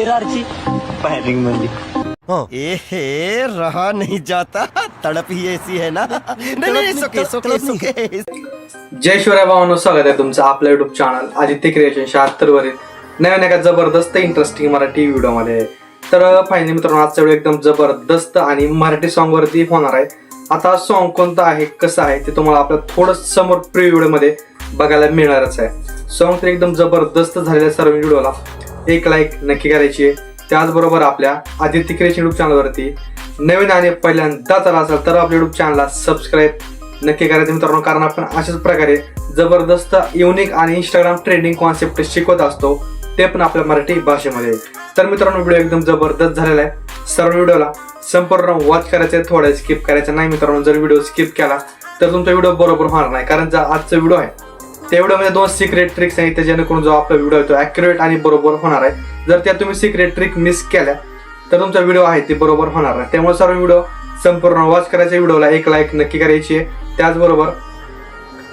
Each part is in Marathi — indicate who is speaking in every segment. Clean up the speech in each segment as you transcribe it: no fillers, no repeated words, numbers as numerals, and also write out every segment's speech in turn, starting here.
Speaker 1: मिररची फायरिंग म्हणजे
Speaker 2: ए हे रहा नहीं जाता, तड़प ही ऐसी है ना. नहीं, सोके.
Speaker 3: जय शिवराय भावांनो, स्वागत आहे तुमचं आपल्या युट्यूब चॅनल आदित्य क्रिएशन 76 वरील नवीन एका जबरदस्त इंटरेस्टिंग मराठी व्हिडिओमध्ये. तर फायनली मित्रांनो, आजचा व्हिडिओ एकदम जबरदस्त आणि मराठी सॉन्ग वरती होणार आहे. आता सॉन्ग कोणतं आहे, कसं आहे ते तुम्हाला आपल्या थोडं समोर प्री व्हिडिओमध्ये बघायला मिळणारच आहे. सॉन्ग तर एकदम जबरदस्त झालेल्या सर्व व्हिडिओला एक लाईक नक्की करायची आहे. त्याचबरोबर आपल्या आदित्य क्रिएशन युट्यूब चॅनलवरती नवीन आणि पहिल्यांदाच आला असेल तर आपल्या युट्यूब चॅनलला सबस्क्राईब नक्की करायचं मित्रांनो, कारण आपण अशाच प्रकारे जबरदस्त युनिक आणि इंस्टाग्राम ट्रेंडिंग कॉन्सेप्ट शिकवत असतो, ते पण आपल्या मराठी भाषेमध्ये. तर मित्रांनो, व्हिडिओ एकदम जबरदस्त झालेला आहे. सर्व व्हिडिओला संपूर्ण वॉच करायचं आहे, थोडं स्किप करायचं नाही मित्रांनो. जर व्हिडिओ स्किप केला तर तुमचा व्हिडिओ बरोबर होणार नाही, कारण जर आजचा व्हिडिओ आहे त्या व्हिडिओमध्ये 2 सिक्रेट ट्रिक्स आहेत, जेणेकरून जो आपला व्हिडिओ आहे तो ॲक्युरेट आणि बरोबर होणार आहे. जर त्या तुम्ही सिक्रेट ट्रिक मिस केल्या तर तुमचा व्हिडिओ आहे ते बरोबर होणार नाही. त्यामुळे सर्व व्हिडिओ संपूर्ण वॉच करायच्या, व्हिडिओला एक लाईक नक्की करायची आहे. त्याचबरोबर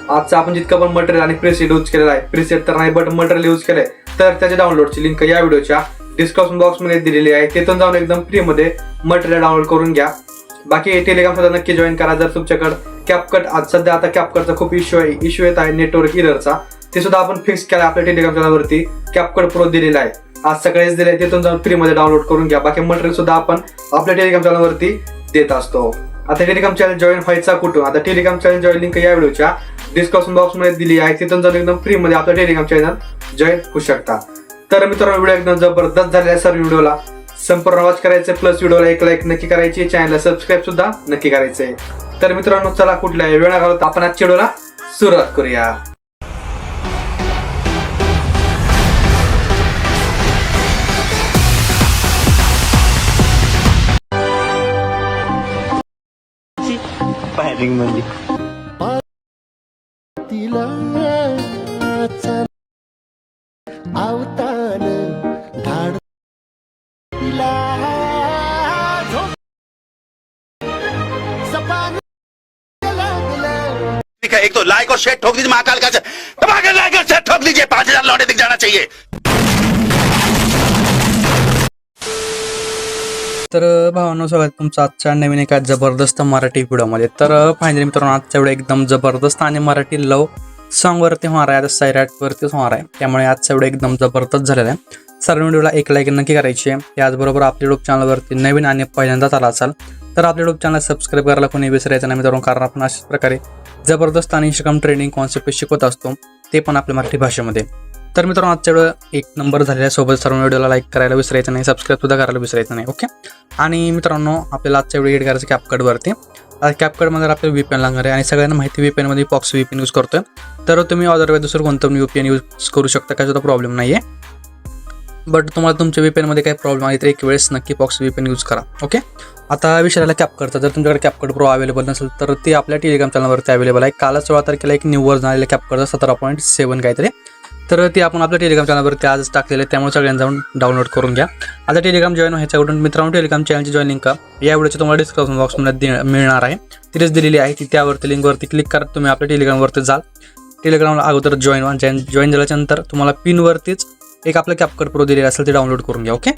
Speaker 3: आजचा आपण जितकं पण मटेरियल आणि प्रीसेट यूज केलेला आहे, प्रीसेट तर नाही बट मटेरियल यूज केलंय, तर त्याच्या डाउनलोडची लिंक या व्हिडिओच्या डिस्क्रिप्शन बॉक्समध्ये दिलेली आहे. तिथून जाऊन एकदम फ्रीमध्ये मटेरियल डाउनलोड करून घ्या. बाकी टेलिग्राम सुद्धा नक्की जॉईन करा. जर तुमच्याकडे कॅपकट आज सध्या आता कॅपकटचा खूप इश्यू येत आहे नेटवर्क एररचा, ते सुद्धा आपण फिक्स केला आपल्या टेलिग्राम चॅनलवरती. कॅपकट प्रो दिलेला आहे, आज सगळेच दिले, तिथून जाऊन फ्रीमध्ये डाउनलोड करून घ्या. बाकी मटेरियल सुद्धा आपण आपल्या टेलिग्राम चॅनलवरती देत असतो. आता टेलिग्राम चॅनल जॉईन व्हायचा कुठून? आता टेलिग्राम चॅनल जॉईन लिंक या व्हिडिओच्या डिस्क्रिप्शन बॉक्समध्ये दिली आहे. तिथून जाऊन एकदम फ्रीमध्ये आपल्या टेलिग्राम चॅनल जॉईन होऊ शकता. तर मित्रांनो, व्हिडिओ एकदम जबरदस्त झालेला आहे. सर्व व्हिडिओला संपूर्ण वॉच करायचे, प्लस व्हिडिओला एक लाईक नक्की करायची, चॅनलला सबस्क्राईब सुद्धा नक्की करायचंय. तर मित्रांनो, चला कुठल्याही वेळ घालवता आपण आजच्या व्हिडिओला सुरुवात करूया.
Speaker 1: फायरिंग म्हणजे
Speaker 4: एक तो लाइक और शेयर ठोक दीजिए, महाकाल का धमाके लाइक और शेयर ठोक दीजिए, 5000 लौटे दिख जाना चाहिए.
Speaker 5: तर भावांनो, स्वागत तुमचं आजच्या नवीन एका जबरदस्त मराठी व्हिडिओमध्ये. तर फायनली मित्रांनो, आजच्या व्हिडिओ एकदम जबरदस्त आणि मराठी लव सॉन्गवरती होणार आहे, आता सैराटवरतीच होणार आहे. त्यामुळे आजचा व्हिडिओ एकदम जबरदस्त झालेला आहे. सर्व व्हिडिओला एक लाईक नक्की करायची आहे. त्याचबरोबर आपल्या युट्यूब चॅनलवरती नवीन आणि पहिल्यांदाच आला असाल तर आपल्या युट्यूब चॅनल सबस्क्राईब करायला कोणी विसरायचं नाही मित्रांनो, कारण आपण अशाच प्रकारे जबरदस्त आणि इंस्टाग्राम ट्रेंडिंग कॉन्सेप्ट शिकवत असतो, ते पण आपल्या मराठी भाषेमध्ये. तर मित्रांनो, आजच्या व्हिडिओ एक नंबर झालेल्या सोबत सर्व व्हिडिओला लाईक करायला विसरायचं नाही, सबस्क्राईब सुद्धा करायला विसरायचं नाही. ओके. आणि मित्रांनो, आपल्याला आजच्या व्हिडिओ एड करायचं कॅपकटवरती. कॅपकटमध्ये आपल्याला VPN लागणार आहे आणि सगळ्यांना माहिती VPNमध्ये पॉक्स VPN यूज करतोय. तर तुम्ही अदरवाईज दुसरं कोणतं VPN यूज करू शकता, काय सुद्धा प्रॉब्लेम नाही आहे. बट तुम्हाला तुमच्या VPNमध्ये काही प्रॉब्लेम आले तर एक वेळेस नक्की पॉक्स VPN यूज करा. ओके. आता विषयाला कॅपकटचा, जर तुमच्याकडे कॅपकट प्रो अवेलेबल नसेल तर ते आपल्या टेलिग्राम चॅनलवरती अवेलेबल आहे. कालच 16 तारखेला एक न्यू वर्जन आलेलं कॅपकटचा 17.7 काहीतरी, तर ते आपण आपल्या टेलिग्राम चॅनलवरती आजच टाकलेलं आहे. त्यामुळे सगळ्यांना जाऊन डाउनलोड करून घ्या. आता टेलिग्राम जॉईन व्हायच्याकडून मित्रांनो, टेलिग्राम चॅनलची जॉईन लिंक या व्हिडिओची तुम्हाला डिस्क्रिप्शन बॉक्समध्ये मिळणार आहे, तिथेच दिलेली आहे. ती त्यावरती लिंकवरती क्लिक करा, तुम्ही आपल्या टेलिग्रामवरती जाल. टेलिग्रामला अगोदर जॉईन झाल्याच्यानंतर तुम्हाला पिनवरतीच एक आपलं कॅपकट प्रो दिलेलं असेल ते डाउनलोड करून घ्या. ओके.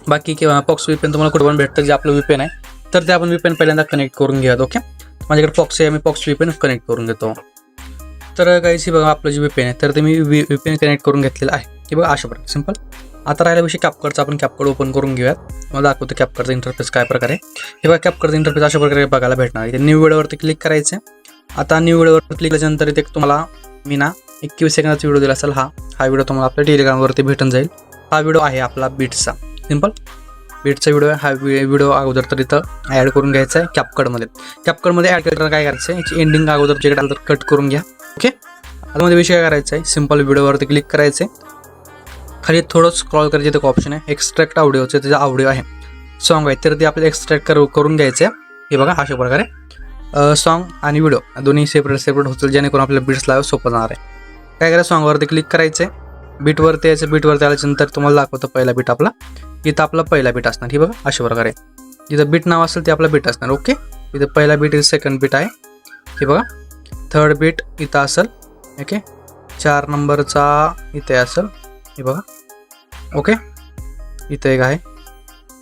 Speaker 5: बाकी किंवा पॉक्स VPN तुम्हाला कुठे पण भेटतं, जे आपलं VPN आहे तर ते आपण VPN पहिल्यांदा कनेक्ट करून घ्या. ओके. माझ्याकडे पॉक्स आहे, मी पॉक्स VPN कनेक्ट करून घेतो. तर काहीच बघा, आपलं जे VPN आहे तर ते मी VPN कनेक्ट करून घेतलेलं आहे. हे बघा अशा प्रकारे सिंपल. आता राहिल्या विषयी कॅपकटचा, आपण कॅपकट ओपन करून घेऊयात. मला दाखवतो कॅपकटचा इंटरफेस काय प्रकारे. हे बघा, कॅपकटचा इंटरफेस अशा प्रकारे बघायला भेटणार आहे. न्यू व्हिडिओवरती क्लिक करायचं. आता न्यू व्हिडिओवरती क्लिक केल्यानंतर इथे तुम्हाला मी 21 सेकंदाचा व्हिडिओ दिला असेल, हा व्हिडिओ तुम्हाला आपल्या टेलिग्रामवरती भेटून जाईल. हा व्हिडिओ आहे आपला बीट्सचा, सिंपल बीटचा व्हिडिओ आहे. हा व्हिडिओ अगोदर तर इथं ॲड करून घ्यायचा आहे कॅपकटमध्ये ॲड केलं काय करायचं आहे, याची एंडिंग अगोदर जे तर कट करून घ्या. ओके. आता विषय काय करायचा आहे, सिंपल व्हिडिओवरती क्लिक करायचं आहे. खाली थोडं स्क्रॉल करायचं, इथं ऑप्शन आहे एक्स्ट्रॅक्ट ऑडिओचं, त्याचा ऑडिओ आहे सॉन्ग आहे तर ते आपल्याला एक्स्ट्रॅक्ट करून घ्यायचं आहे. हे बघा अशा प्रकारे सॉन्ग आणि व्हिडिओ दोन्ही सेपरेट होतील, जेणेकरून आपल्याला बीट्स लावायला सोपं जाणार आहे. काय करायचं, सॉन्गवरती क्लिक करायचं आहे, बीटवरती यायचं. बीटवरती आल्याच्यानंतर तुम्हाला दाखवतं पहिला बीट आपला, इथं आपला पहिला बीट असणार. ही बघा अशा प्रकारे जिथं बीट नाव असेल ते आपला बीट असणार. ओके. इथं पहिला बीट सेकंड बीट आहे. हे बघा थर्ड बीट इथं असेल. ओके. 4 नंबरचा इथे असेल. हे बघा. ओके. इथं एक आहे,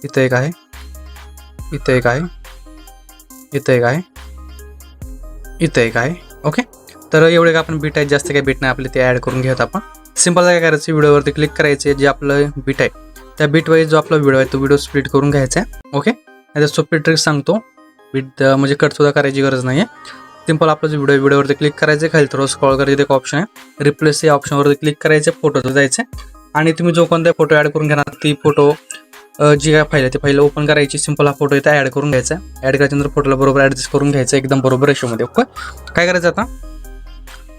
Speaker 5: इथं एक आहे, इथं एक आहे, इथं एक आहे, इथं एक आहे. ओके, तर एवढे का आपण बीट आहेत, जास्त काही बीट नाही आपले, ते ॲड करून घेऊयात आपण. सिंपल काय करायचं, व्हिडिओवरती क्लिक करायचे, जे आपलं बीट आहे त्या बीट वाईज जो आपला व्हिडिओ आहे तो व्हिडिओ स्प्लिट करून घ्यायचा आहे. ओके, आता सोपी ट्रिक सांगतो, बीट म्हणजे कटसुद्धा करायची गरज नाही आहे. सिंपल आपला जो व्हिडिओवरती क्लिक करायचं, खाली थोडं स्क्रॉल करायचं, एक ऑप्शन आहे रिप्लेस, या ऑप्शनवरती क्लिक करायचं, फोटोचं जायचं आणि तुम्ही जो कोणता फोटो ॲड करून घेणार ती फोटो जी काय फाईल आहे ती फाईल ओपन करायची. सिंपल हा फोटो इथं ॲड करून घ्यायचा. ॲड करायच्यानंतर फोटोला बरोबर ॲडजस्ट करून घ्यायचं एकदम बरोबर रेशोमध्ये. ओके, काय करायचं आता,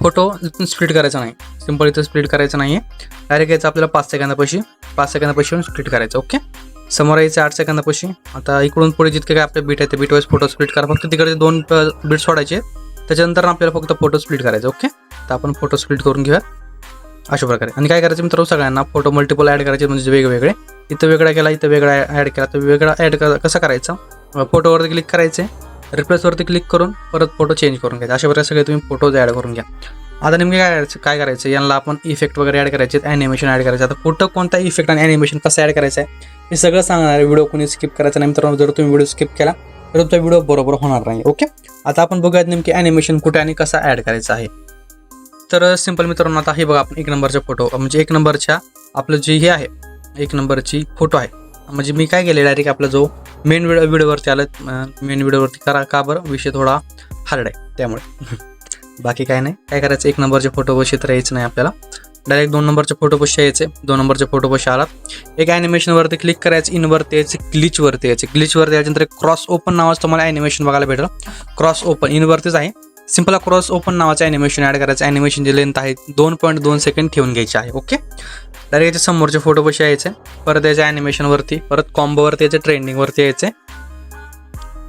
Speaker 5: फोटो इथून स्प्लिट करायचा नाही, सिंपल इथं स्प्लिट करायचं नाही आहे, डायरेक्ट यायचं आपल्याला 5 सेकंदापाशी स्प्लिट करायचं. ओके, समोर यायचं 8 सेकंदापाशी. आता इकडून पुढे जितके काय आपले बीट आहे ते बीट वाईज फोटो स्प्लिट करा, फक्त तिकडचे 2 बीट सोडायचे, त्याच्यानंतर आपल्याला फक्त फोटो स्प्लिट करायचं. ओके, तर आपण फोटो स्प्लिट करून घेऊया अशा प्रकारे. आणि काय करायचं मित्रांनो, सगळ्यांना फोटो मल्टिपल ॲड करायचे, म्हणजे वेगवेगळे, इथं वेगळा केला, इथं वेगळा ॲड केला, तर वेगळा ॲड कसं करायचं, फोटोवरती क्लिक करायचे, रिप्लेसवरती क्लिक करून परत फोटो चेंज करून घ्यायचा. अशा प्रकारे सगळे तुम्ही फोटोज ॲड करून घ्या. आता नेमके काय करायचं, यांना आपण इफेक्ट वगैरे ॲड करायचे, ॲनिमेशन ॲड करायचं. आता कुठं कोणता इफेक्ट आणि ॲनिमेशन कसं ॲड करायचं आहे हे सगळं सांगणार आहे. व्हिडिओ कोणी स्किप करायचा नाही मित्रांनो, जर तुम्ही व्हिडिओ स्किप केला तर तुमचा व्हिडिओ बरोबर होणार नाही. ओके, आता आपण बघूयात नेमके ॲनिमेशन कुठे आणि कसा ॲड करायचा आहे. तर सिंपल मित्रांनो, आता हे बघा, आपण 1 नंबरचा फोटो, म्हणजे 1 नंबरच्या आपलं जे हे आहे 1 नंबरची फोटो आहे, म्हणजे मी काय केलं डायरेक्ट आपला जो मेन व्हिडिओवरती आलं, मेन व्हिडिओवरती करा, का बरं, विषय थोडा हार्ड आहे त्यामुळे, बाकी काय नाही. काय करायचं, 1 नंबरचे फोटो बशी तर यायचं नाही आपल्याला, डायरेक्ट 2 नंबरचे फोटो बशी यायचे. 2 नंबरचे फोटो बशी आलात, एक ॲनिमेशनवरती क्लिक करायचं, इनवरती यायचे, ग्लिचवरती यायचे. ग्लिचवरती याच्यानंतर क्रॉस ओपन नावाचं तुम्हाला ॲनिमेशन बघायला भेटेल. क्रॉस ओपन इनवरतीच आहे, सिंपल क्रॉस ओपन नावाचं ॲनिमेशन ॲड करायचं. ॲनिमेशनची लेंथ आहे 2.2 सेकंड ठेवून घ्यायची आहे. ओके, डायरेक्ट याच्या समोरचे फोटो बशी यायचे, परत याच्या ॲनिमेशनवरती, परत कॉम्बोवरती यायचे, ट्रेंडिंगवरती यायचे.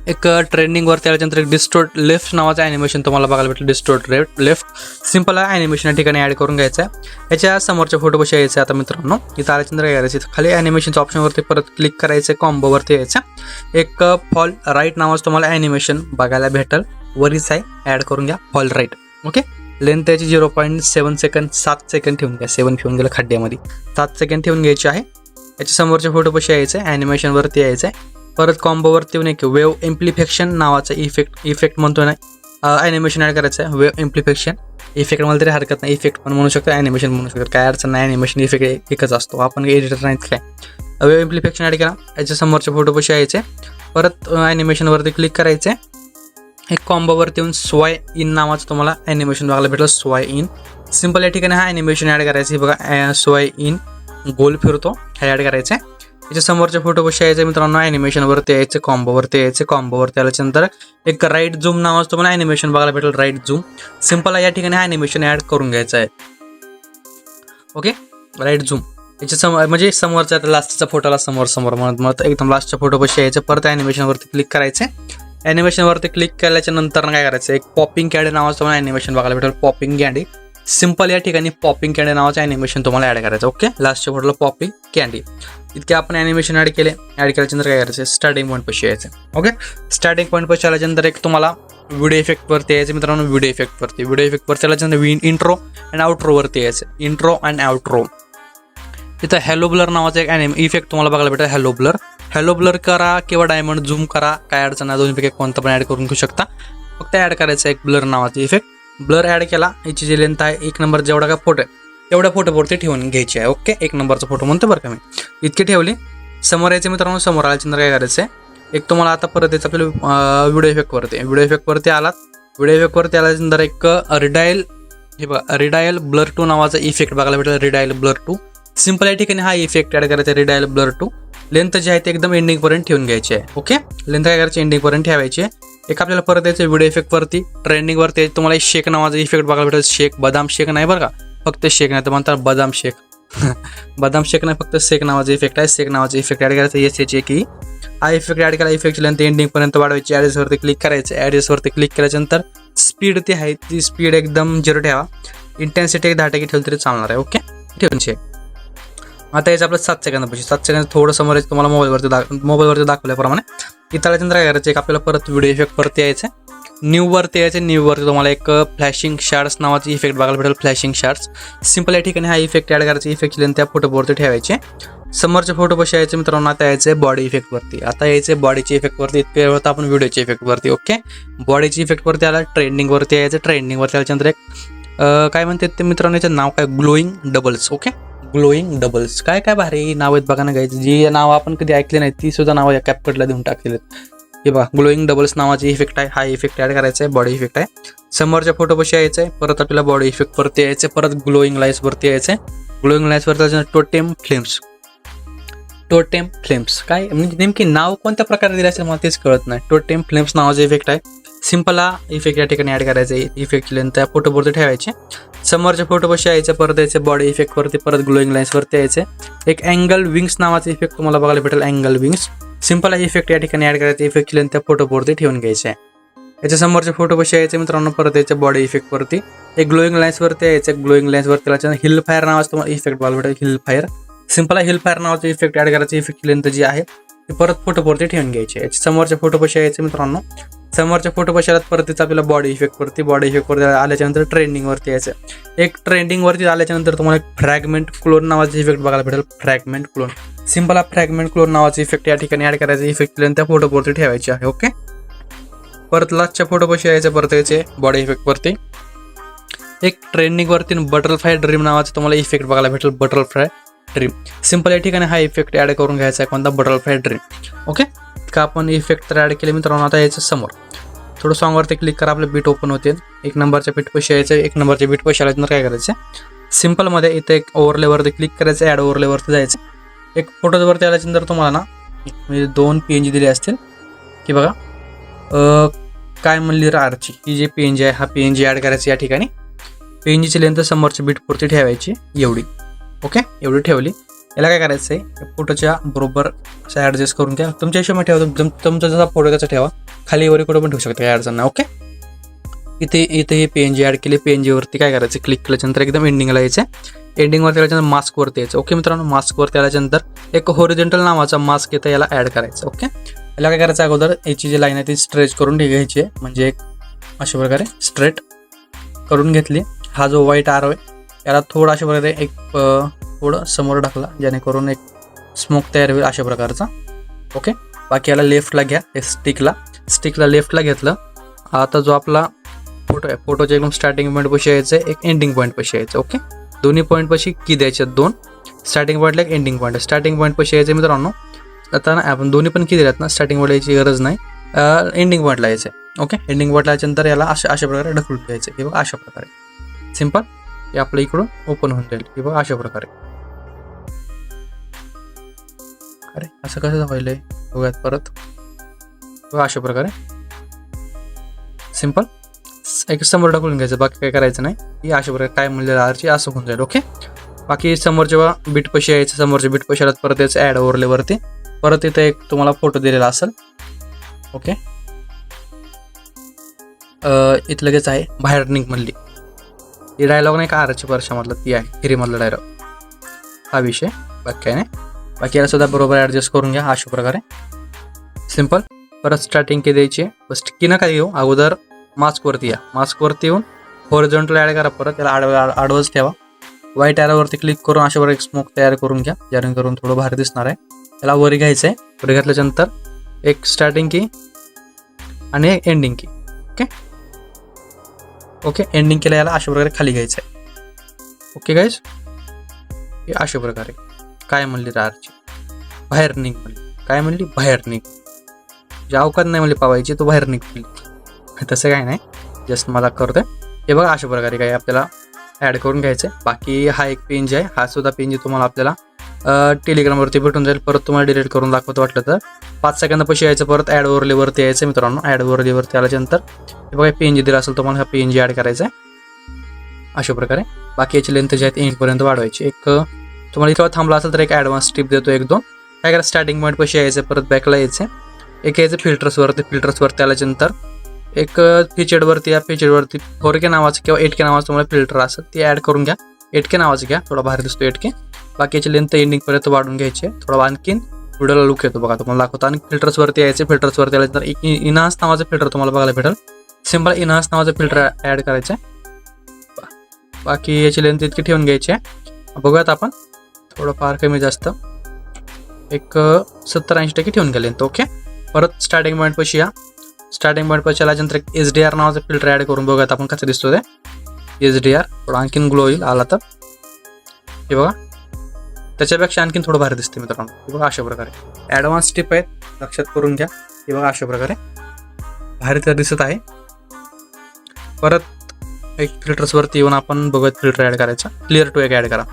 Speaker 5: एक ट्रेंडिंगवरती आल्यानंतर एक डिस्टोर्ट लेफ्ट नावाचं ॲनिमेशन तुम्हाला बघायला भेटेल, डिस्टोर्ट लेफ्ट. सिंपल ॲनिमेशन या ठिकाणी ॲड करून घ्यायचं आहे. याच्या समोरच्या फोटो कसे यायचे. आता मित्रांनो, इथं आल्यानंतर काय करायचं, खाली ॲनिमेशनच्या ऑप्शनवरती परत क्लिक करायचं, कॉम्बोवरती यायचं. एक फॉल राईट नावाचं तुम्हाला ॲनिमेशन बघायला भेटेल, वरीच आहे, ॲड करून घ्या फॉल राईट. ओके, लेंथ त्याची 0.7 सेकंड, 7 सेकंड ठेवून घ्या, 7 ठेवून गेलं खड्ड्यामध्ये, 7 सेकंड ठेवून घ्यायची आहे. याच्या समोरच्या फोटो कसे यायचे, ॲनिमेशनवरती यायचं आहे, परत कॉम्बोवरती येऊन एक वेव इम्प्लिफेक्शन नावाचा इफेक्ट म्हणतो ना, ॲनिमेशन ॲड करायचं आहे. वेव इम्प्लिफेक्शन इफेक्ट मला तरी हरकत नाही, इफेक्ट पण म्हणू शकतो, ॲनिमेशन म्हणू शकतो, काय अडचण नाही. ॲनिमेशन इफेक्ट एकच असतो, आपण एडिटर नाहीत काय. वेव इम्प्लिफेक्शन ॲड केला, याच्या समोरचे फोटो कसे यायचे, परत ॲनिमेशनवरती क्लिक करायचे, एक कॉम्बोवरती येऊन स्वाय इन नावाचं तुम्हाला ॲनिमेशन बघायला भेटलं, स्वाय इन. सिंपल या ठिकाणी हा ॲनिमेशन ॲड करायचं आहे बघा, स्वाय इन गोल फिरतो, हे ॲड करायचं आहे. याच्या समोरचे फोटो कसे यायचे मित्रांनो, ॲनिमेशनवरती यायचे, कॉम्बोवरती यायचे, कॉम्बोवरती आल्याच्यानंतर एक राईट झूम नावाचं तुम्हाला ॲनिमेशन बघायला भेटेल, राईट झूम. सिंपल या ठिकाणी हा ॲनिमेशन ॲड करून घ्यायचं आहे. ओके, राईट झूम याच्या म्हणजे समोरच्या लास्टच्या फोटोला समोर म्हणत एकदम लास्टच्या फोटो कसे यायचे, परत ॲनिमेशनवरती क्लिक करायचे. ॲनिमेशनवरती क्लिक केल्याच्या नंतर काय करायचं, एक पॉपिंग कॅन्डी नावाचं तुम्हाला ॲनिमेशन बघायला भेटेल, पॉपिंग कॅन्डी. सिंपल या ठिकाणी पॉपिंग कॅन्डी नावाचं ॲनिमेशन तुम्हाला ॲड करायचं. ओके, लास्टच्या फोटोला पॉपिंग कॅन्डी. इतके आपण ॲनिमेशन ॲड केल्याच्यानंतर काय करायचं, स्टार्टिंग पॉईंट पाशी यायचं. ओके, स्टार्टिंग पॉईंट पाशी आल्याच्यानंतर एक तुम्हाला व्हिडिओ इफेक्टवरती यायचं मित्रांनो, व्हिडिओ इफेक्टवरती आल्याच्यानंतर इंट्रो अँड आउट्रोवरती यायचं, इंट्रो अँड आउट्रो. तिथं हॅलो ब्लर नावाचा एक इफेक्ट तुम्हाला बघायला भेटेल, हॅलो ब्लर करा किंवा डायमंड झूम करा, काय अडचण नाही, दोन्हीपैकी कोणतं पण ॲड करून घेऊ शकता. फक्त ॲड करायचं एक ब्लर नावाचा इफेक्ट. ब्लर ॲड केला, याची जी लेंथ आहे 1 नंबर जेवढा काय फोटो आहे तेवढ्या फोटोवरती ठेवून घ्यायची आहे. ओके, 1 नंबरचा फोटो म्हणतो बरं का मी, इतकी ठेवली. समोर यायचं मित्रांनो, समोर आल्याच्यानंतर काय करायचं आहे, एक तुम्हाला आता परत यायचं आपल्याला व्हिडिओ इफेक्टवरती आलात. व्हिडिओ इफेक्टवरती आल्याच्यानंतर एक रिडायल ब्लर 2 नावाचा इफेक्ट बघायला भेटेल, रिडायल ब्लर 2. सिंपल या ठिकाणी हा इफेक्ट ॲड करायचा, रिडायल ब्लर 2. लेंथ जी आहे ते एकदम एंडिंगपर्यंत ठेवून घ्यायची आहे. ओके, लेंथ काय करायची, एंडिंगपर्यंत ठेवायची आहे. एक आपल्याला परत यायचं व्हिडिओ इफेक्टवरती, ट्रेंडिंगवरती तुम्हाला शेक नावाचा इफेक्ट बघायला भेटेल, शेक, बदाम शेक नाही बरं का, फक्त शेक नाही तर म्हणतात बदाम शेक बदाम शेक नाही, फक्त शेक नावाचा इफेक्ट आहे. शेक नावाचा इफेक्ट ॲड करायचा, येस याची की हा इफेक्ट ॲड केला, इफेक्टची लेंथ एंडिंगपर्यंत वाढवायची. ॲडजस्टवरती क्लिक करायचं, ॲडजस्टवरती क्लिक केल्याच्यानंतर स्पीड ती आहे ती स्पीड एकदम 0 ठेवा, इंटेन्सिटी 10% ठेवली तरी चालणार आहे. ओके, ठेवून आता याचं आपलं 7 सेकंदापाशी, 7 सेकंद थोडं समोर तुम्हाला मोबाईलवरती दाखवल्याप्रमाणे. इथं आल्याच्यानंतर काय करायचं, एक आपल्याला परत व्हिडिओ इफेक्टवरती यायचं, न्यूवरती यायचं. न्यूवरती तुम्हाला एक फ्लॅशिंग शार्ट्स नावाची इफेक्ट बघायला भेटेल, फ्लॅशिंग शार्ट्स. सिंपल या ठिकाणी हा इफेक्ट ॲड करायचा, इफेक्टची लेंथ त्या फोटोवरती ठेवायचे. समोरचे फोटो कसे यायचे मित्रांनो, आता यायचे बॉडी इफेक्ट वरती. आता यायचे बॉडीची इफेक्ट वरती. इतके वेळ होता आपण व्हिडिओची इफेक्ट वरती. ओके, बॉडीची इफेक्ट वरती आला, ट्रेंडिंग वरती यायचं. ट्रेंडिंग वरती आल्याच्यानंतर एक काय म्हणतात ते मित्रांनो, याचं नाव काय, glowing doubles. Okay, glowing doubles. काय काय भारी नाव आहेत बघा ना गाईज, जी नावं आपण कधी ऐकली नाही ती सुद्धा नावं या कॅपकटला देऊन टाकलेली आहेत. हे बघा, ग्लोईंग डबल्स नावाची इफेक्ट आहे. हा इफेक्ट ॲड करायचा आहे, बॉडी इफेक्ट आहे. समोरच्या फोटो कशी यायचं आहे, परत आपल्याला बॉडी इफेक्ट वरती यायचं, परत ग्लोईंग लाईट्स वरती यायचं आहे. ग्लोईंग लाईट्स वरती टोटेम फ्लेम्स. टोटेम फ्लेम्स काय म्हणजे नेमकी नाव कोणत्या प्रकारे दिलं असेल मला तेच कळत नाही. टोटेम फ्लेम्स नावाचा इफेक्ट आहे. सिंपल हा इफेक्ट या ठिकाणी ॲड करायचा आहे. इफेक्ट लेंथ त्या फोटोवरती ठेवायचे. समोरच्या फोटो कशी यायचं, परत यायचे बॉडी इफेक्ट वरती, परत ग्लोईंग लाईन्स वरती यायचे. एक अँगल विंग्स नावाचा इफेक्ट तुम्हाला बघायला भेटेल, अँगल विंग्स. सिंपल हा इफेक्ट या ठिकाणी ॲड करायचा. इफेक्ट लेंथ त्या फोटोवरती ठेवून घ्यायचे आहे. याच्या समोरचे फोटो कसे यायचे मित्रांनो, परत यायचे बॉडी इफेक्ट वरती, एक ग्लोईंग लाईन्स वरती यायचे. ग्लोईंग लाईन्स वरती हिल फायर नावाचा तुम्हाला इफेक्ट बघायला भेटेल, hill fire. Simple hill fire नावाचा इफेक्ट ॲड करायचा. इफेक्ट लेंथ जी आहे ती परत फोटोवरती ठेवून घ्यायची. याच्या समोरचे फोटो कसे यायचे मित्रांनो, समोरच्या फोटो कशाला परत आपल्याला बॉडी इफेक्ट वरती, बॉडी इफेक्ट वरती आल्याच्यानंतर ट्रेंडिंग वरती यायचं. एक ट्रेंडिंग वरती आल्याच्यानंतर तुम्हाला एक फ्रॅगमेंट क्लोन नावाचा इफेक्ट बघायला भेटेल, फ्रॅगमेंट क्लोन. सिंपल हा फ्रॅगमेंट क्लोन नावाचा इफेक्ट या ठिकाणी ॲड करायचा. इफेक्ट लेंथ त्या फोटोवरती ठेवायची आहे. ओके, परत लास्टच्या फोटो कसे यायचे, परत यायचे बॉडी इफेक्ट वरती. एक ट्रेंडिंग वरती बटरफ्लाय ड्रीम नावाचा तुम्हाला इफेक्ट बघायला भेटेल, बटरफ्लाय ड्रीम. सिंपल या ठिकाणी हा इफेक्ट ॲड करून घ्यायचा आहे, कोणता, बटरफ्लाय ड्रीम. ओके, का आपण इफेक्ट तर ॲड केले मित्रांनो. आता यायचं समोर थोडं सॉंगवरती क्लिक करा, आपले बीट ओपन होते. एक नंबरच्या बीट पैसे यायचं. एक नंबरच्या बीट पैसे आल्यानंतर काय करायचं, सिंपलमध्ये इथे एक ओव्हरलेवरती क्लिक करायचं, ॲड ओव्हरलेवरती जायचं. एक फोटोवरती आल्याच्यानंतर तुम्हाला ना म्हणजे 2 PNG दिले असतील की बघा, काय म्हणली आरची ही जी PNG आहे, हा PNG ॲड करायची. या ठिकाणी PNGची लेंथ समोरच्या बीटवरती ठेवायची एवढी. ओके, एवढी ठेवली. याला काय करायचं आहे, फोटोच्या बरोबर असं ॲडजस्ट करून घ्या. तुमच्या हिशोबाने ठेवा, तुमचा जसा फोटो त्याचा ठेवा. खाली वरी कुठं पण ठेवू शकता, काय अडचण नाही. ओके, इथे हे PNG ॲड केली. PNG वरती काय करायचं, क्लिक केल्याच्यानंतर एकदम एंडिंगला यायचं. एंडिंगवरती आल्याच्यानंतर मास्कवरती यायचं. ओके मित्रांनो, मास्कवरती आल्याच्यानंतर एक होरिझोंटल नावाचा मास्क येतं, याला ॲड करायचं. ओके, याला काय करायचं, अगोदर याची जी लाईन आहे ती स्ट्रेच करून घ्यायची आहे, म्हणजे एक अशा प्रकारे स्ट्रेट करून घेतली. हा जो व्हाईट आर आहे याला थोडं अशा प्रकारे एक थोडं समोर टाकला, जेणेकरून एक स्मोक तयार होईल अशा प्रकारचा. ओके, बाकी याला लेफ्टला घ्या, स्टिकला लेफ्टला घेतलं. आता जो आपला फोटो आहे, फोटोच्या एकदम स्टार्टिंग पॉईंट पाशी यायचं, एक एंडिंग पॉईंट पाशी यायचं. ओके, दोन्ही पॉईंट पाशी की द्यायचे, 2 स्टार्टिंग पॉईंटला एक एंडिंग पॉईंट. स्टार्टिंग पॉईंट पाशी यायचं मित्रांनो. आता ना आपण दोन्ही पण की दिल्यात ना, स्टार्टिंग पॉईंट यायची गरज नाही, एंडिंग पॉईंटला यायचं. ओके, एंडिंग पॉईंटला याच्यानंतर याला अशा प्रकारे ढकलून घ्यायचं. हे बघा अशा प्रकारे सिंपल हे आपल्या इकडून ओपन होऊन जाईल. हे बघा अशा प्रकारे. अरे असं कसं व्हायलंय बघा परत, बघा अशा प्रकारे सिंपल एक समोर ढकलून घ्यायचं. बाकी काय करायचं नाही. ही अशा प्रकारे काय म्हणलेलं आरची असं होऊन जाईल. ओके, बाकी समोरच्या बीट पैसे यायचं, समोरच्या बीट पैशाला परत यायचं ॲड ओव्हरलेवरती. परत इथं एक तुम्हाला फोटो दिलेला असेल. ओके, इथं लगेच आहे बाहेर निघ म्हणली, ही डायलॉग नाही का आरची वर्षामधला, ती आहे हिरीमधला डायलॉग, हा विषय. बाकी काय नाही. बाकी याला सुद्धा बरोबर ॲडजस्ट करून घ्या अशा प्रकारे सिंपल. परत स्टार्टिंग की द्यायची, बस की नका येऊ, अगोदर मास्कवरती या. मास्कवरती येऊन हॉरिझॉन्टल ॲड करा. परत याला आडवंच ठेवा. व्हाईट ॲरोवरती क्लिक करून अशा प्रकारे एक स्मोक तयार करून घ्या, जेणेकरून थोडं भारी दिसणार आहे. याला वरी घ्यायचं आहे. वरी घातल्याच्यानंतर एक स्टार्टिंग की आणि एक एंडिंग की. ओके ओके, एंडिंग केलं याला अशा प्रकारे खाली घ्यायचं आहे. ओके गाईज, हे अशा प्रकारे काय म्हणली आरची, बाहेर निघ म्हणली. काय म्हणली, बाहेर निघ. जे अवकात नाही म्हणली पावायची, तो बाहेर निघ म्हणली. तसं काय नाही, जस्ट मला करतोय. हे बघा अशा प्रकारे काय आपल्याला ॲड करून घ्यायचं आहे. बाकी हा एक PNG आहे, हा सुद्धा PNG तुम्हाला आपल्याला टेलिग्रामवरती भेटून जाईल. परत तुम्हाला डिलीट करून दाखवतो वाटलं तर 5 सेकंदापाशी यायचं. परत ॲड ओव्हरलेवरती यायचं मित्रांनो. ॲड ओव्हरलेवरती आल्याच्यानंतर हे बघा PNG दिला असेल तुम्हाला, हा PNG ॲड करायचा आहे अशा प्रकारे. बाकी याची लेंथ जी आहे एंडपर्यंत वाढवायची. एक तुम्हाला इथं थांबला असेल तर एक ॲडव्हान्स टिप देतो, 1-2 काय करा. स्टार्टिंग पॉईंट पाशी यायचं, परत बॅकला यायचं. एक यायचं फिल्टर्सवरती आल्याच्यानंतर एक फीचर्डवरती या. फीचर्डवरती 4K नावाचं किंवा 8K नावाचं तुम्हाला फिल्टर असेल ते ॲड करून घ्या. 8K नावाचं घ्या, थोडा भारी दिसतो 8K. बाकीची लेंथ एंडिंगपर्यंत वाढून घ्यायची, थोडा आणखीन व्हिडिओला लुक येतो बघा, तुम्हाला दाखवतो. आणि फिल्टर्सवरती यायचे. फिल्टर्सवरती आल्यानंतर इनहान्स नावाचं फिल्टर तुम्हाला बघायला भेटेल. सिंपल इनहान्स नावाचं फिल्टर ॲड करायचं आहे. बाकी याची लेंथ इतकी ठेवून घ्यायची आहे. बघूयात आपण थोडं फार कमी जास्त. एक 70-80% ठेवून गेले. ओके, परत स्टार्टिंग पॉईंट पाशी या. स्टार्टिंग पॉईंट पाशी आल्यानंतर एक SDR नावाचा फिल्टर ॲड करून बघूयात आपण कसं दिसतो ते. SDR थोडं आणखीन ग्लो होईल आला तर. हे बघा, त्याच्यापेक्षा आणखीन थोडं भारी दिसते मित्रांनो. हे बघा अशा प्रकारे ॲडव्हान्स टिप आहेत, लक्षात करून घ्या. हे बघा अशा प्रकारे भारी तर दिसत आहे. परत एक फिल्टर्सवरती येऊन आपण बघूयात फिल्टर ॲड करायचा. क्लिअर टू एक ॲड करा.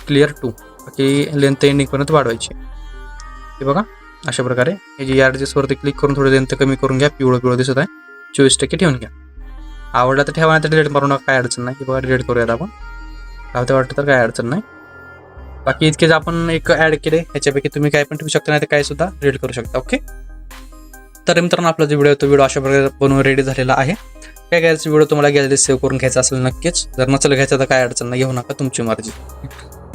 Speaker 5: क्लिअर टू बाकी लेंथ एंडिंगपर्यंत वाढवायची. हे बघा अशा प्रकारे हे जे ॲडजस्टवरती क्लिक करून थोडी लेंथ कमी करून घ्या. पिवळं दिसत आहे. 24% ठेवून घ्या. आवडला तर ठेवा, नाही तर डिलीट मारू नका, काय अडचण नाही. हे बघा डिलीट करूयात आपण. लावते वाटतं तर काय अडचण नाही. बाकी इतकेच आपण एक ॲड केले. ह्याच्यापैकी तुम्ही काय पण ठेवू शकता, नाही तर काय सुद्धा डिलीट करू शकता. ओके, तर मित्रांनो आपला जो व्हिडिओ तो व्हिडिओ अशा प्रकारे बनवून रेडी झालेला आहे. काय करायचं, व्हिडिओ तुम्हाला गॅलरीत सेव्ह करून घ्यायचा असेल नक्कीच. जर नसेल घ्यायचं तर काय अडचण नाही, घेऊ नका, तुमची मर्जी.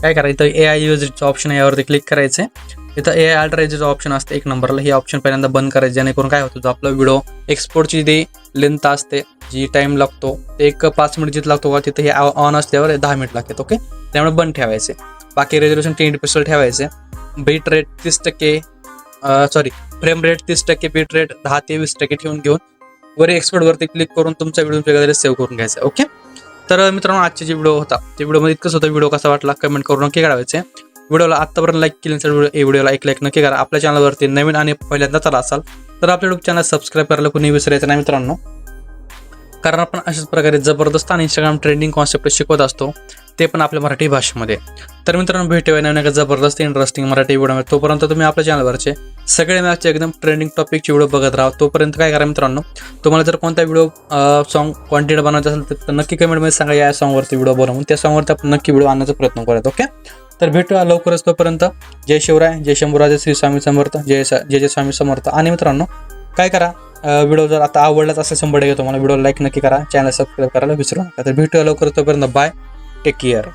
Speaker 5: काय करायचं, AI यूजचं ऑप्शन आहे, यावरती क्लिक करायचं आहे. इथं AI अल्ट्राचं ऑप्शन असते 1 नंबरला. हे ऑप्शन पहिल्यांदा बंद करायचं, जेणेकरून काय होतं, जो आपला व्हिडिओ एक्सपोर्टची जी लेंथ असते, जी टाईम लागतो, ते एक 5 मिनिट जिथं लागतो का तिथे हे ऑन असल्यावर 10 मिनिट लागतात. ओके, त्यामुळे बंद ठेवायचे. बाकी रेझोल्युशन 10 पिक्सल ठेवायचे. Bit rate 30%, frame rate 30%, bit rate 10 ते 20% ठेवून घेऊन वर एक्सपोर्टवरती क्लिक करून तुमचा व्हिडिओ वगैरे सेव्ह करून घ्यायचा. ओके, तर मित्रांनो आजचे जे व्हिडिओ होता ते व्हिडिओमध्ये इतकंच होतं. व्हिडिओ कसा वाटला कमेंट करून नक्की कळवायचे. व्हिडिओला आत्तापर्यंत लाईक केल्यानंतर व्हिडिओला एक लाईक नक्की करा. आपल्या चॅनलवरती नवीन आणि पहिल्यांदा चला असाल तर आपल्या यूट्यूब चॅनल सबस्क्राईब करायला कुणी विसरायचं नाही मित्रांनो, कारण आपण अशाच प्रकारे जबरदस्त आणि इंस्टाग्राम ट्रेंडिंग कॉन्सेप्ट शिकवत असतो, ते पण आपल्या मराठी भाषेमध्ये. तर मित्रांनो भेटूया नवीन एका जबरदस्त इंटरेस्टिंग मराठी व्हिडिओमध्ये. तोपर्यंत तुम्ही आपल्या चॅनलवरचे सगळे मॅचचे एकदम ट्रेंडिंग टॉपिकचे व्हिडिओ बघत राहा. तोपर्यंत काय करा मित्रांनो, तुम्हाला जर कोणता व्हिडिओ सॉन्ग क्वांटिटी बनवायचा असेल तर नक्की कमेंटमध्ये सांगा, या सॉन्गवरती व्हिडिओ बनवून त्या सॉन्गवरती आपण नक्की व्हिडिओ आणण्याचा प्रयत्न करूयात. ओके, तर भेटूया लवकरच. तोपर्यंत जय शिवराय, जय शंभूराजे, श्री स्वामी समर्थ, जय स्वामी समर्थ. आणि मित्रांनो काय करा, व्हिडिओ जर आता आवडलाच असेल 100% तुम्हाला व्हिडिओ लाईक नक्की करा, चॅनल सबस्क्राईब करायला विसरू नका. तर भेटूया लवकरच. तोपर्यंत बाय, टेक केअर.